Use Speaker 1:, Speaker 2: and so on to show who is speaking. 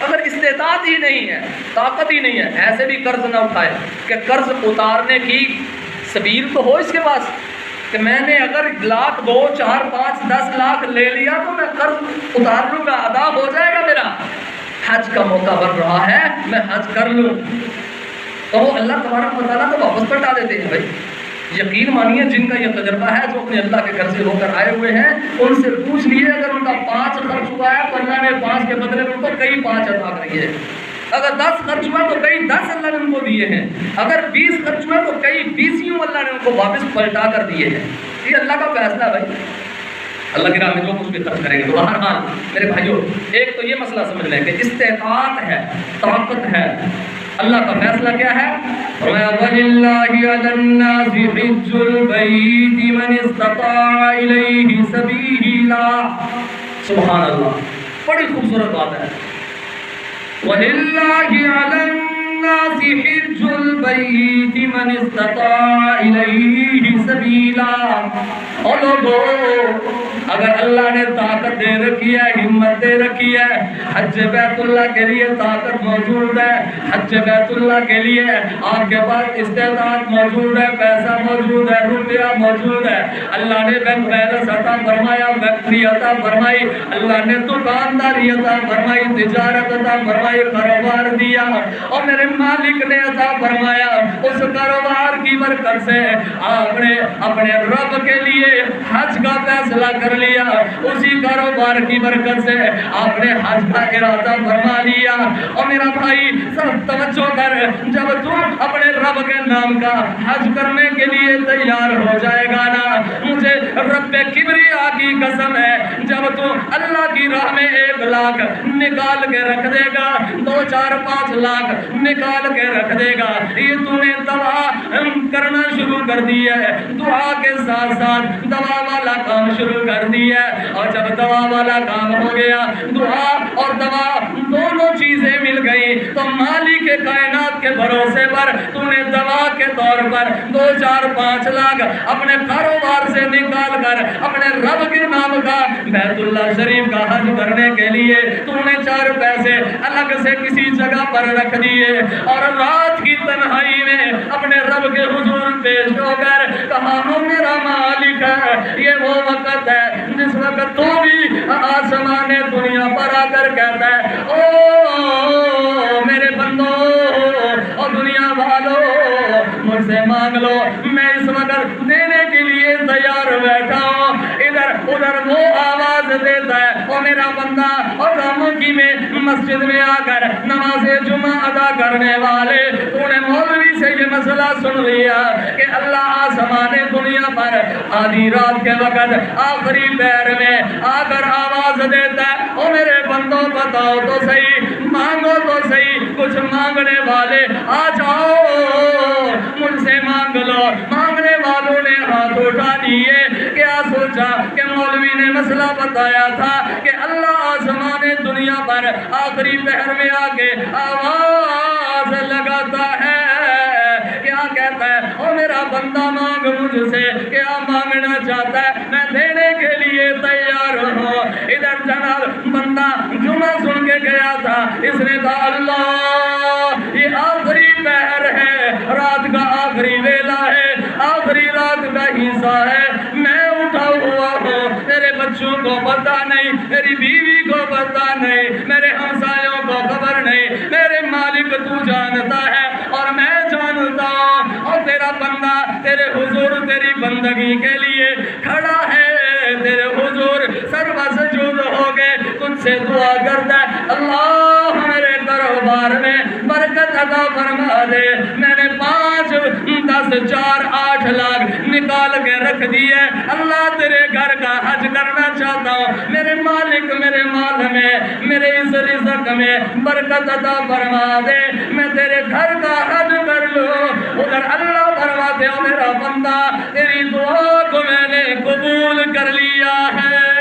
Speaker 1: اگر استطاعت ہی نہیں ہے، طاقت ہی نہیں ہے، ایسے بھی قرض نہ اٹھائے کہ قرض اتارنے کی سبیل تو ہو اس کے پاس، کہ میں نے اگر 1 لاکھ 2 4 5 10 لاکھ لے لیا تو میں قرض اتار لوں گا، ادا ہو جائے گا میرا، حج کا موقع بن رہا ہے میں حج کر لوں، تو وہ اللہ تبارک و تعالیٰ تو واپس پلٹا دیتے ہیں۔ بھائی یقین مانیے جن کا یہ تجربہ ہے، جو اپنے اللہ کے گھر سے ہو کر آئے ہوئے ہیں، ان سے پوچھ لیے اگر ان کا 5 خرچ ہوا ہے تو اللہ نے 5 کے بدلے میں ان کو کئی 5 عطا کریے، اگر 10 خرچ ہوا تو کئی 10 اللہ نے ان کو دیے ہیں، اگر 20 خرچ ہوا تو کئی 20 اللہ نے ان کو واپس پلٹا کر دیے ہیں۔ یہ اللہ کا فیصلہ ہے بھائی، اللہ کی راہ میں جو کچھ بھی خرچ کریں گے۔ تو بہرحال میرے بھائیوں، ایک تو یہ مسئلہ سمجھ لیں کہ استطاعت ہے، طاقت ہے، اللہ کا فیصلہ کیا ہے؟ وَلِلَّهِ عَلَى النَّاسِ حِجُّ الْبَيْتِ مَنِ اسْتَطَاعَ إِلَيْهِ سَبِيلًا۔ سبحان اللہ، بڑی خوبصورت بات ہے۔ وَلِلَّهِ عَلَى النَّاسِ حِجُّ الْبَيْتِ مَنِ اسْتَطَاعَ إِلَيْهِ سَبِيلًا۔ اور لوگوں، اگر اللہ نے طاقت دے رکھی ہے، ہمت دے رکھی ہے، حج بیت اللہ کے لیے طاقت موجود ہے، حج بیت اللہ کے لیے آپ کے پاس استعداد موجود ہے، پیسہ موجود ہے، روپیہ موجود ہے، اللہ نے بینک بیلنس عطا فرمایا، فیکٹری عطا فرمائی، اللہ نے دکانداری عطا فرمائی، تجارت عطا فرمائی، کاروبار دیا، اور میرے مالک نے عطا فرمایا، اس کاروبار کی برکت سے آپ نے اپنے رب کے لیے حج کا فیصلہ کر لیا، اسی کاروبار کی برکت سے آپ نے حج کا ارادہ فرما لیا۔ اور میرا بھائی سب توجہ کر، جب تم اپنے رب کے نام کا حج کرنے کے لیے تیار ہو جائے گا نا، مجھے رب کبریا کی قسم ہے، جب تم اللہ کی راہ میں 1 لاکھ نکال کے رکھ دے گا، 2 4 5 لاکھ نکال کے رکھ دے گا، یہ تم نے دعا کرنا شروع کر دی ہے، دعا کے ساتھ ساتھ دعا والا کام شروع کر دی ہے، اور جب دعا والا کام ہو گیا، دعا اور دعا دونوں چیزیں مل گئی، تو مالک کائنات کے بھروسے پر تو نے دعا کے طور پر 2 4 5 لاکھ اپنے کاروبار سے نکال کر اپنے رب کے نام کا بیت اللہ شریف کا حج کرنے کے لیے تو نے 4 پیسے الگ سے کسی جگہ پر رکھ دیے، اور رات کی تنہائی میں اپنے رب کے حضور پیش ہو کر کہا ہوں میرا مالک ہے، یہ وہ وقت ہے جس وقت تو بھی آسمان دنیا پر آ کر کہتا ہے او میرے بندو اور دنیا والوں مجھ سے مانگ لو، میں اس وقت دینے کے لیے تیار بیٹھا ہوں۔ ادھر ادھر وہ آواز دیتا ہے او میرا بندہ، اور راموں کی میں مسجد میں آ کر نماز جمعہ ادا کرنے والے، تو نے مولوی سے یہ مسئلہ سن لیا کہ اللہ آسمان دنیا پر آدھی رات کے وقت آخری پہر میں آ کر آواز دیتا ہے او میرے بندوں بتاؤ تو صحیح، مانگو تو صحیح، کچھ مانگنے والے آ جاؤ مجھ سے مانگ لو۔ مانگنے والوں نے ہاتھ اٹھا دیے، کیا سوچا کہ مولوی نے مسئلہ بتایا تھا کہ اللہ آسمان دنیا پر آخری پہر میں آ کے آواز لگاتا ہے، کیا کہتا ہے او میرا بندہ مانگ مجھ سے، کیا مانگنا چاہتا ہے میں دینے کے لیے تیار ہوں۔ ادھر جناب بندہ جمعہ سن کے گیا تھا، اس نے کہا اللہ یہ آخری پہر ہے، رات کا آخری ویلا ہے، آخری رات کا حصہ ہے، میں اٹھا ہوا ہوں، میرے بچوں کو پتہ نہیں، میری بیوی کو پتہ نہیں، میرے ہمسایوں کو خبر نہیں، میرے مالک تو جانتا ہے اور میں جانتا ہوں، اور تیرا بندہ تیرے حضور تیری بندگی کے لیے کھڑا ہے، تیرے حضور سرو سجود ہو گئے تجھ سے دعا کرتا ہے اللہ میرے کاروبار میں برکت عطا فرما دے، میں نے 5 10 4 8 لاکھ نکال کے رکھ دیے، اللہ تیرے گھر کا حج کرنا چاہتا ہوں، میرے مالک میرے مال میں میرے اس رزق میں برکت عطا فرما دے، میں تیرے گھر کا حج کر لوں۔ ادھر اللہ فرماتے ہو میرا بندہ تیری دعا کو میں نے قبول کر لیا ہے۔